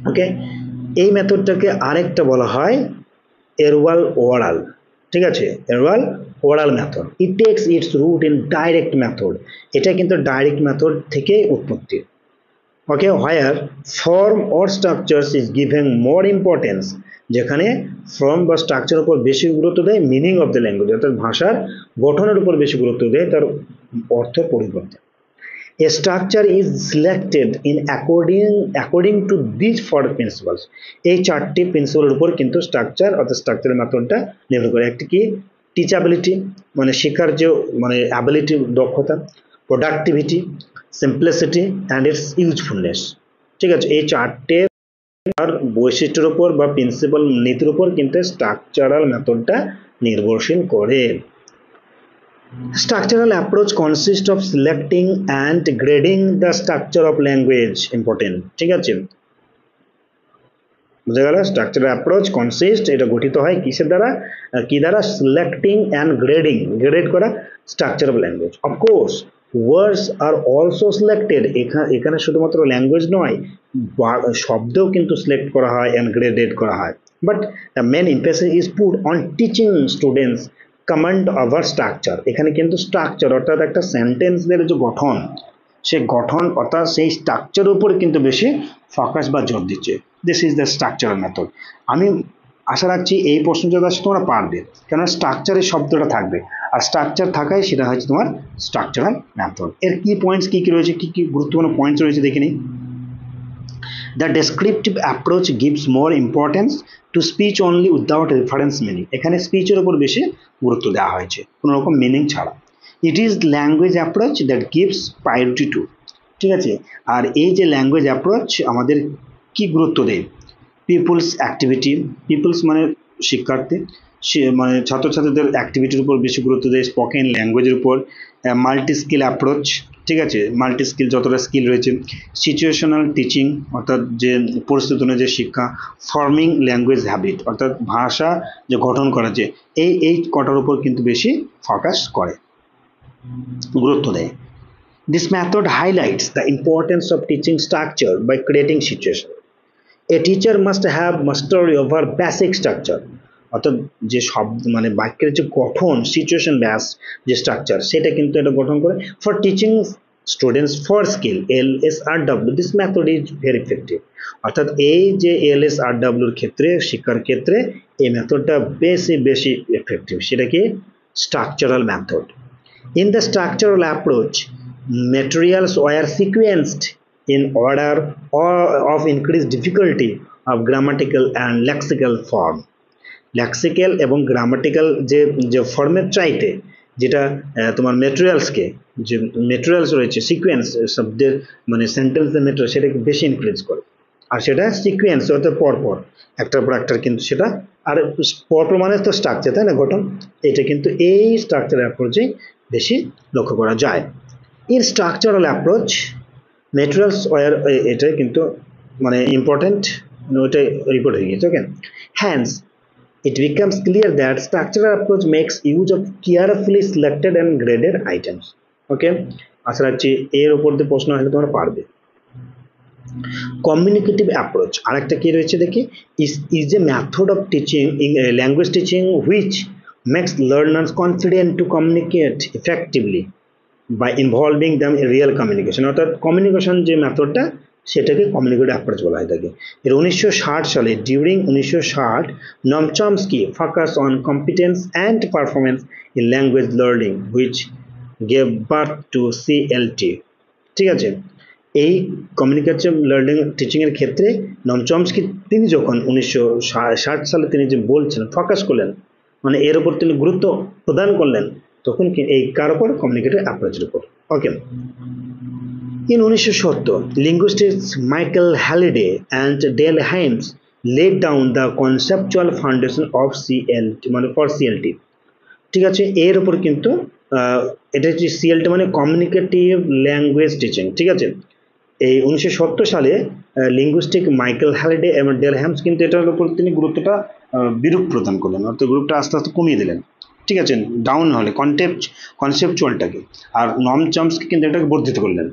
ওকে, এই মেথডটাকে আরেকটা বলা হয় এরওয়াল ওরাল। ঠিক আছে, aural oral method. It takes its root in direct method. এটা কিন্তু ডাইরেক্ট মেথড থেকে উৎপত্তি। Okay, where form or structures is given more importance, যেখানে ফর্ম বা স্ট্রাকচারের উপর বেশি গুরুত্ব দেয় মিনিং অফ দ্য ল্যাঙ্গুয়েজ, অর্থাৎ ভাষার গঠনের উপর বেশি গুরুত্ব দেয় তার অর্থ পরিবর্তে। A structure is selected in according to these four principles. এই চারটি প্রিন্সিপালের উপর কিন্তু স্ট্রাকচার অর্থাৎ স্ট্রাকচারের মেথডটা নির্ভর করে। একটি কি টিচাবিলিটি মানে শেখার যে মানে অ্যাবিলিটি দক্ষতা, productivity, simplicity and its usefulness. ঠিক আছে, এই চারটে বৈশিষ্ট্যের উপর বা প্রিন্সিপাল নীতির উপর কিন্তু স্ট্রাকচারাল মেথডটা নির্ভরশীল করে। Structural approach consists of selecting and grading the structure of language. Important, ঠিক আছে, বুঝা গেল? স্ট্রাকচারাল অ্যাপ্রোচ কনসিস্ট, এটা গঠিত হয় কিসের দ্বারা, কি দ্বারা? সিলেক্টিং অ্যান্ড গ্রেডিং, গ্রেড করা structure of language. Of course words are also selected, এখানে শুধুমাত্র ল্যাঙ্গুয়েজ নয়, শব্দও কিন্তু সিলেক্ট করা হয় অ্যান্ড গ্রেডেড করা হয়। But the main emphasis is put on teaching students command over structure. এখানে কিন্তু স্ট্রাকচার অর্থাৎ একটা সেন্টেন্সের যে গঠন, সে গঠন অর্থাৎ সেই স্ট্রাকচারের উপর কিন্তু বেশি ফোকাস বা জোর দিচ্ছে। This is the structural method. আমি আশা রাখছি এই প্রশ্ন যদি আসে তোমরা পারবে, কেন স্ট্রাকচারের শব্দটা থাকবে, আর স্ট্রাকচার থাকায় সেটা হচ্ছে তোমার স্ট্রাকচারাল মেথড। এর কি পয়েন্টস কি কি রয়েছে, কি কি গুরুত্বপূর্ণ পয়েন্টস রয়েছে দেখে নিই। The descriptive approach gives more importance to speech only without reference meaning. এখানে স্পিচের উপর বেশি গুরুত্ব দেওয়া হয়েছে কোনো রকম মিনিং ছাড়া। It is language approach that gives priority to, ঠিক আছে, আর এই যে ল্যাঙ্গুয়েজ অ্যাপ্রোচ আমাদের কি গুরুত্ব দেয়? পিপলস অ্যাক্টিভিটি, পিপলস মানে শিক্ষার্থী, সে মানে ছাত্রছাত্রীদের অ্যাক্টিভিটির উপর বেশি গুরুত্ব দেয়। স্পোকেন ল্যাঙ্গুয়েজের উপর, মাল্টি স্কিল অ্যাপ্রোচ, ঠিক আছে, মাল্টি স্কিল যতটা স্কিল রয়েছে। সিচুয়েশনাল টিচিং অর্থাৎ যে পরিস্থিতি অনুযায়ী শিক্ষা। ফর্মিং ল্যাঙ্গুয়েজ হ্যাবিট অর্থাৎ ভাষা যে গঠন করা, যে এই কটার উপর কিন্তু বেশি ফোকাস করে, গুরুত্ব দেয়। This method highlights the importance of teaching structure by creating situation. A teacher must have mastery over basic structure, অর্থাৎ যে শব্দ মানে বাক্যের যে গঠন, সিচুয়েশন বেস যে স্ট্রাকচার, সেটা কিন্তু এটা গঠন করে। For teaching students for skill LSRW, this method is very effective. অর্থাৎ এই যে LSRWর ক্ষেত্রে, শিক্ষার ক্ষেত্রে এই মেথডটা বেশি বেশি এফেক্টিভ। সেটা কি? Structural method. In the structural approach, materials were sequenced in order of increased difficulty of grammatical and lexical form. Lexical এবং গ্রামাটিক্যাল যে ফর্মের চাইতে, যেটা তোমার মেটেরিয়ালসকে, যে মেটেরিয়ালস রয়েছে সিকোয়েন্স শব্দের মানে সেন্টেন্সের মেটেরিয়াল, সেটাকে বেশি ইনক্রিজ করে। আর সেটা সিকোয়েন্স অর্থাৎ পরপর একটার পর একটার কিন্তু সেটা, আর পরপর মানে তো স্ট্রাকচার, তাই না, গঠন। এটা কিন্তু এই স্ট্রাকচার অ্যাপ্রোচে বেশি লক্ষ্য করা যায়। In structural approach materials were, এটা কিন্তু মানে ইম্পর্টেন্ট, ওইটা রিপোর্ট হয়ে গেছে। Okay, hence it becomes clear that structural approach makes use of carefully selected and graded items. Okay, আশা রাখছি এর উপর দিয়ে প্রশ্ন আসলে তোমরা পারবে। কমিউনিকেটিভ অ্যাপ্রোচ আরেকটা কি রয়েছে দেখি, is a method of teaching in language teaching which makes learners confident to communicate effectively by involving them in real communication. অর্থাৎ কমিউনিকেশন যে মেথডটা, সেটাকে কমিউনিকেটিভ অ্যাপ্রোচ বলা হয় থাকে। এর 1960 সালে, ডিউরিং 1960, নম Chomsky focus on competence and performance in language learning which gave birth two CLT। ঠিক আছে, এই কমিউনিকেটিভ লার্নিং টিচিংয়ের ক্ষেত্রে নম চমস্কি তিনি যখন 1960 সালে তিনি যে বলছেন, ফোকাস করলেন, মানে এর উপর তিনি গুরুত্ব প্রদান করলেন, তখন কি এই কার উপর? কমিউনিকেটিভ অ্যাপ্রোচের উপর। ওকে, in 1970, linguists Michael Halliday and Dale Hymes laid down the conceptual foundation of CLT মানে for CLT। ঠিক আছে, এর উপর কিন্তু এটা হচ্ছে CLT মানে কমিউনিকেটিভ ল্যাঙ্গুয়েজ টিচিং। ঠিক আছে, এই 1970 সালে লিঙ্গুইস্টিক মাইকেল হ্যালিডে এবং ডেল হ্যামস কিন্তু এটার উপর তিনি গুরুত্বটা বিরূপ প্রদান করলেন, অর্থাৎ গুরুত্বটা আস্তে আস্তে কমিয়ে দিলেন। ঠিক আছে, ডাউন হলে কনসেপচুয়ালটাকে, আর নর্ম চার্মসকে কিন্তু এটাকে বর্ধিত করলেন।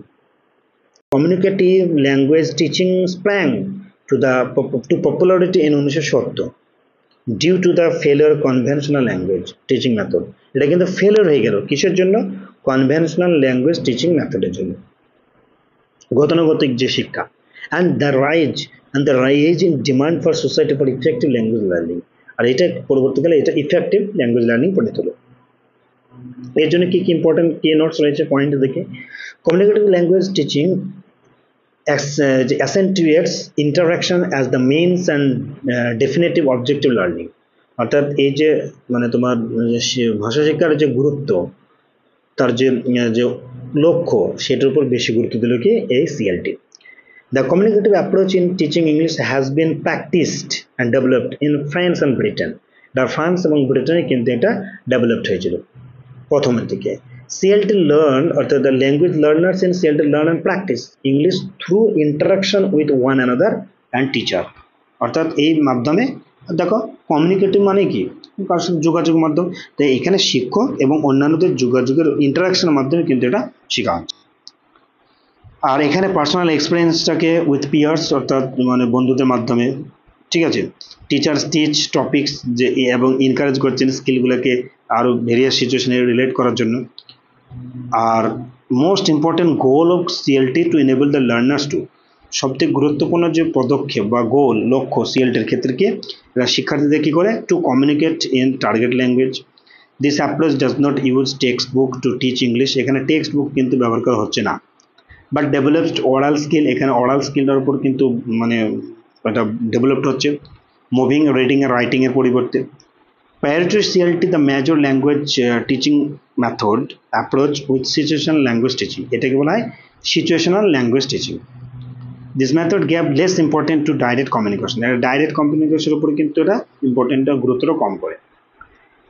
Communicative language teaching sprang to popularity in 1970 due to the failure conventional language teaching method. এটা কিন্তু ফেলিওর হয়ে গেল কিসের জন্য? কনভেনশনাল ল্যাঙ্গুয়েজ টিচিং মেথডের জন্য, গতানুগতিক যে শিক্ষা। And the rise in demand for society for effective language learning. আর এটা পরবর্তীকালে এটা ইফেক্টিভ ল্যাঙ্গুয়েজ লার্নিং পরিণত হলো। এর জন্য কি কি ইম্পর্টেন্ট কি নোটস রয়েছে পয়েন্ট দেখে। Communicative language teaching accentuates interaction as the means and definitive objective learning। অর্থাৎ এই যে মানে তোমার ভাষা শিক্ষার যে গুরুত্ব, তার যে যে লক্ষ্য, সেটার উপর বেশি গুরুত্ব দিল কি এই CLT. The communicative approach in teaching English has been practiced and developed in France and Britain। France এবং ব্রিটেনে কিন্তু এটা ডেভেলপড হয়েছিল প্রথমের দিকে। CLT learn, অর্থাৎ the language learners in CLT learn and practice English through interaction with one another and teacher। অর্থাৎ এই মাধ্যমে দেখো কমিউনিকেটিভ মানে কি, কারোর সাথে যোগাযোগের মাধ্যম, তাই এখানে শিক্ষক এবং অন্যান্যদের যোগাযোগের ইন্টারাকশনের মাধ্যমে কিন্তু এটা শেখা হচ্ছে। আর এখানে পার্সোনাল এক্সপিরিয়েন্সটাকে উইথ পিয়ার্স, অর্থাৎ মানে বন্ধুদের মাধ্যমে, ঠিক আছে। টিচার্স টিচ টপিকস যে এবং এনকারেজ করছেন স্কিলগুলোকে আরও ভেরিয়াস সিচুয়েশনে রিলেট করার জন্য। আর most important goal of CLT to enable the learners to, সবথেকে গুরুত্বপূর্ণ যে পদক্ষেপ বা গোল লক্ষ্য সিএলটির ক্ষেত্রে কি, এরা শিক্ষার্থীদের কী করে to communicate in target language. This approach does not use text book to teach English. এখানে টেক্সট বুক কিন্তু ব্যবহার করা হচ্ছে না। বাট ডেভেলপড ওরাল স্কিল, এখানে ওরাল স্কিলটার উপর কিন্তু মানে এটা ডেভেলপড হচ্ছে, মুভিং রিডিং আর রাইটিংয়ের পরিবর্তে। Prior to CLT, the major language teaching method approach with situational language teaching, এটাকে বলা হয় situational language teaching. This method gave less important to direct communication। Direct কমিউনিকেশনের উপরে কিন্তু এটা ইম্পর্টেন্টটা গুরুত্বটা কম করে।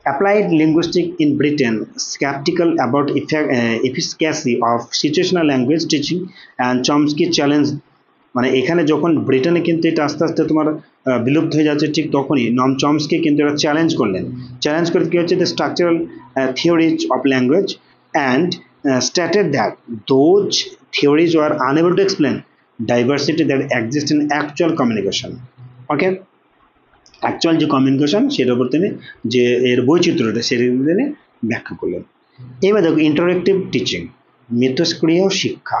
Applied linguistics in Britain skeptical about efficacy of situational language teaching and Chomsky challenge, মানে এখানে যখন ব্রিটেনে কিন্তু এটা আস্তে আস্তে তোমার বিলুপ্ত হয়ে যাচ্ছে, ঠিক তখনই নম চমস্কি কিন্তু এটা চ্যালেঞ্জ করলেন। চ্যালেঞ্জ করে কি হচ্ছে, the structural theories of language and stated that those theories war unable to explain diversity that exist in actual communication. Okay, actual যে কমিউনিকেশন সেটার উপর তিনি যে এর বৈচিত্র্যটা সেটা তিনি ব্যাখ্যা করলেন। এবার দেখো ইন্টারেক্টিভ টিচিং, মিথস্ক্রিয় শিক্ষা,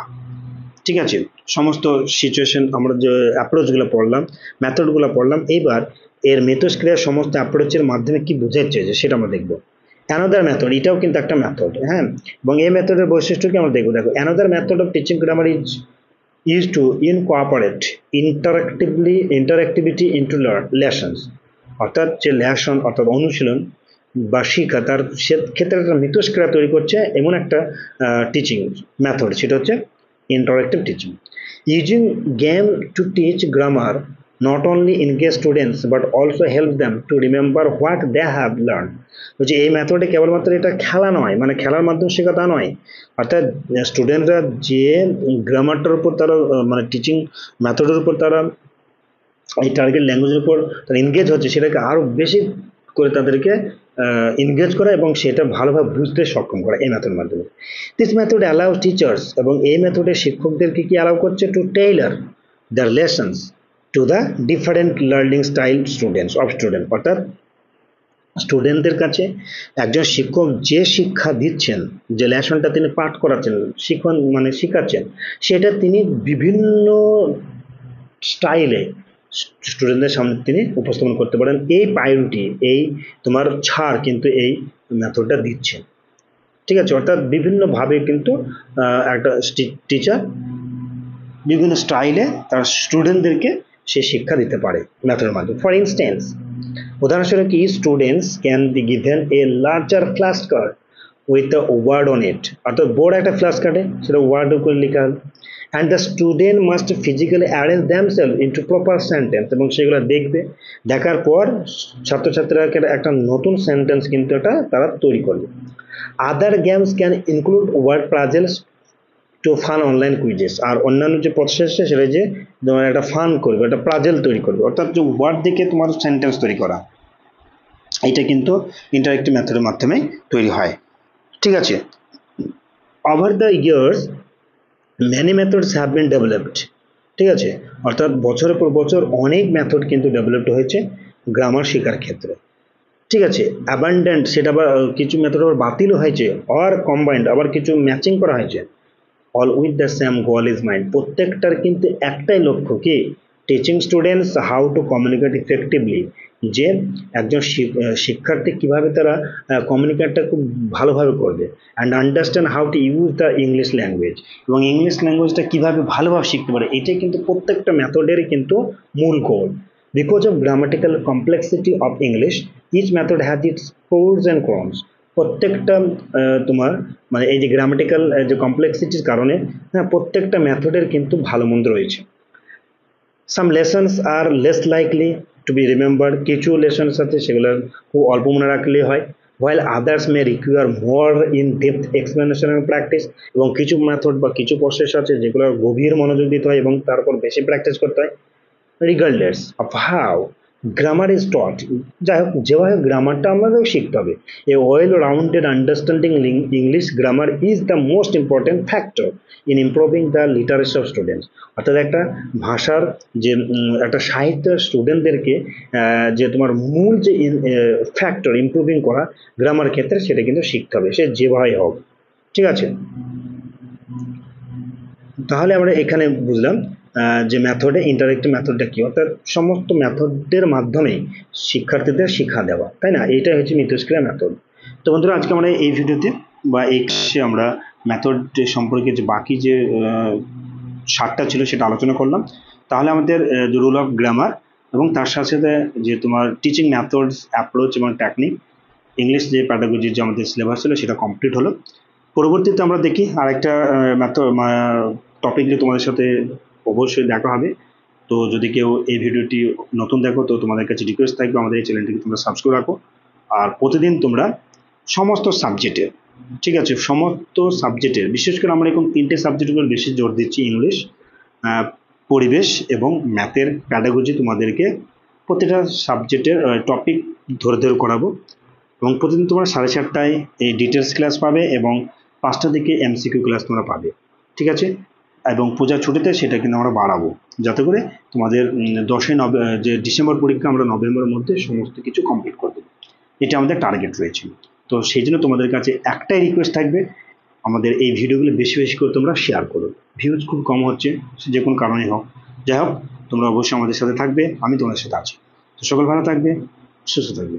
ঠিক আছে। সমস্ত সিচুয়েশন আমরা যে অ্যাপ্রোচগুলো পড়লাম, মেথডগুলো পড়লাম, এইবার এর মিথস্ক্রিয়ার সমস্ত অ্যাপ্রোচের মাধ্যমে কি বোঝাতে চাইছে সেটা আমরা দেখবো। অ্যানাদার মেথড, এটাও কিন্তু একটা মেথড, হ্যাঁ, এবং এই মেথডের বৈশিষ্ট্য কি আমরা দেখবো। দেখো another method of teaching grammar is to incorporate interactivity into lessons. অর্থাৎ যে লেসন অর্থাৎ অনুশীলন বা শিক্ষা, তার ক্ষেত্রে একটা মিথস্ক্রিয়া তৈরি করছে এমন একটা টিচিং মেথড, সেটা হচ্ছে interactive teaching. Using game to teach grammar not only engage students but also help them to remember what they have learned। যে এই মেথডে কেবলমাত্র এটা খেলা নয়, মানে খেলার মাধ্যমে শেখা তা নয়, অর্থাৎ স্টুডেন্টরা যে গ্রামারটার উপর তারা মানে টিচিং মেথডের উপর তারা এই টার্গেট ল্যাঙ্গুয়েজের উপর তারা এনগেজ হচ্ছে, সেটাকে আরও বেশি করে তাদেরকে এনগেজ করা এবং সেটা ভালোভাবে বুঝতে সক্ষম করা এই মেথডের মাধ্যমে। দিস মেথড অ্যালাউ টিচার্স, এবং এই মেথডে শিক্ষকদেরকে কি অ্যালাউ করছে to tailor the lessons to the different learning style students. অর্থাৎ স্টুডেন্টদের কাছে একজন শিক্ষক যে শিক্ষা দিচ্ছেন, যে লেসনটা তিনি পাঠ করাচ্ছেন, শিখাচ্ছেন, সেটা তিনি বিভিন্ন স্টাইলে স্টুডেন্টদের সামনে তিনি উপস্থাপন করতে পারেন। এই প্রায়োরিটি, এই তোমার ছাড় কিন্তু এই মেথডটা দিচ্ছেন, ঠিক আছে। অর্থাৎ বিভিন্নভাবে কিন্তু একটা টিচার বিভিন্ন স্টাইলে তার স্টুডেন্টদেরকে সে শিক্ষা দিতে পারে মেথডের মাধ্যমে। ফর ইনস্ট্যান্স, উদাহরণস্বরূপ কি, students can be given a larger flash card with a word on it. অর্থাৎ বড় একটা ফ্ল্যাশ কার্ডে সেটা ওয়ার্ড করে লেখা হল, and the student must physically arrange themselves into proper sentence, এবং সেগুলো দেখবে, দেখার পর ছাত্রছাত্রীরা একটা নতুন সেন্টেন্স কিন্তু এটা তারা তৈরি করবে। Other games can include word puzzles to fun online quizzes. আর অন্যান্য যে প্রসেস সেটা যে তোমার একটা ফান করবে, একটা পাজল তৈরি করবে, অর্থাৎ যে ওয়ার্ড দেখে তোমার সেন্টেন্স তৈরি করা, এটা কিন্তু ইন্টারেক্টিভ মেথডের মাধ্যমে তৈরি হয়। ঠিক আছে, over the years many methods have been developed। ঠিক আছে, অর্থাৎ বছরের পর বছর অনেক মেথড কিন্তু ডেভেলপড হয়েছে গ্রামার শেখার ক্ষেত্রে। ঠিক আছে, অ্যাবান্ডেন্ট সেটা আবার কিছু মেথড আবার বাতিলও হয়েছে, আর কম্বাইন্ড আবার কিছু ম্যাচিং করা হয়েছে। All with the same goal is mind, প্রত্যেকটার কিন্তু একটাই লক্ষ্য, কি teaching students how to communicate effectively, যে একজন শিক্ষার্থী কিভাবে তারা কমিউনিকেটটা খুব ভালোভাবে করবে, and understand how to use the English language, এবং ইংলিশ ল্যাঙ্গুয়েজটা কিভাবে ভালোভাবে শিখতে পারে, এটাই কিন্তু প্রত্যেকটা মেথডেরই কিন্তু মূল goal. Because of grammatical complexity of English, each method has its pros and cons. প্রত্যেকটা তোমার মানে এই যে গ্রামাটিক্যাল যে কমপ্লেক্সিটির কারণে হ্যাঁ প্রত্যেকটা মেথডের কিন্তু ভালো মন্দ রয়েছে। Some lessons are less likely to be remembered, কিছু লেসন্স আছে সেগুলো খুব অল্প মনে রাখলেই হয়, while others may require more in depth explanation and practice, এবং কিছু মেথড বা কিছু প্রসেস আছে যেগুলো গভীর মনোযোগ দিতে হয় এবং তারপর বেশি প্র্যাকটিস করতে হয়। Regardless of how grammar is taught, যাই হোক যেভাবে গ্রামারটা আমাদের শিখতে হবে। A well rounded understanding English grammar is the most important factor in improving the literacy of students. অর্থাৎ একটা ভাষার যে একটা সাহিত্যের স্টুডেন্টদেরকে যে তোমার মূল যে ফ্যাক্টর ইমপ্রুভিং করা গ্রামার ক্ষেত্রে, সেটা কিন্তু শিখতে হবে সে যেভাবেই হোক। ঠিক আছে, তাহলে আমরা এখানে বুঝলাম যে মেথডে ইন্টারেক্টিভ মেথডটা কি, অর্থাৎ সমস্ত মেথডের মাধ্যমে শিক্ষার্থীদের শিক্ষা দেওয়া, তাই না? এইটা হচ্ছে মিথস্ক্রিয়া মেথড। তো বন্ধুরা আজকে আমরা এই ভিডিওতে বা এই ক্লাসে আমরা মেথড সম্পর্কে যে বাকি যে সারটা ছিল সেটা আলোচনা করলাম। তাহলে আমাদের রুল অফ গ্রামার এবং তার সাথে সাথে যে তোমার টিচিং মেথডস, অ্যাপ্রোচ এবং টেকনিক, ইংলিশ যে প্যাডাগজির যে আমাদের সিলেবাস ছিল সেটা কমপ্লিট হলো। পরবর্তীতে আমরা দেখি আরেকটা টপিক নিয়ে তোমাদের সাথে অবশ্যই দেখা হবে। তো যদি কেউ এই ভিডিওটি নতুন দেখো তো তোমাদের কাছে রিকোয়েস্ট থাকবে আমাদের এই চ্যানেলটিকে তোমরা সাবস্ক্রাইব রাখো। আর প্রতিদিন তোমরা সমস্ত সাবজেক্টের, ঠিক আছে, সমস্ত সাবজেক্টের, বিশেষ করে আমরা এখন 3টে সাবজেক্টের উপর বেশি জোর দিচ্ছি, ইংলিশ, পরিবেশ এবং ম্যাথের প্যাডাগজি। তোমাদেরকে প্রতিটা সাবজেক্টের টপিক ধরে ধরে করাবো এবং প্রতিদিন তোমরা 4:30টায় এই ডিটেলস ক্লাস পাবে এবং 5টার দিকে এমসিকিউ ক্লাস তোমরা পাবে। ঠিক আছে, এবং পূজার ছুটিতে সেটা কিন্তু আমরা বাড়াবো, যাতে করে তোমাদের 10 যে ডিসেম্বর পরীক্ষা আমরা নভেম্বরের মধ্যে সমস্ত কিছু কমপ্লিট করে দেবো, এটা আমাদের টার্গেট রয়েছে। তো সেই জন্য তোমাদের কাছে একটাই রিকোয়েস্ট থাকবে, আমাদের এই ভিডিওগুলো বেশি বেশি করে তোমরা শেয়ার করো। ভিউজ খুব কম হচ্ছে, সে যে কোনো কারণে হোক, যাই হোক তোমরা অবশ্যই আমাদের সাথে থাকবে, আমি তোমাদের সাথে আছি। তো সকল ভালো থাকবে, সুস্থ থাকবে।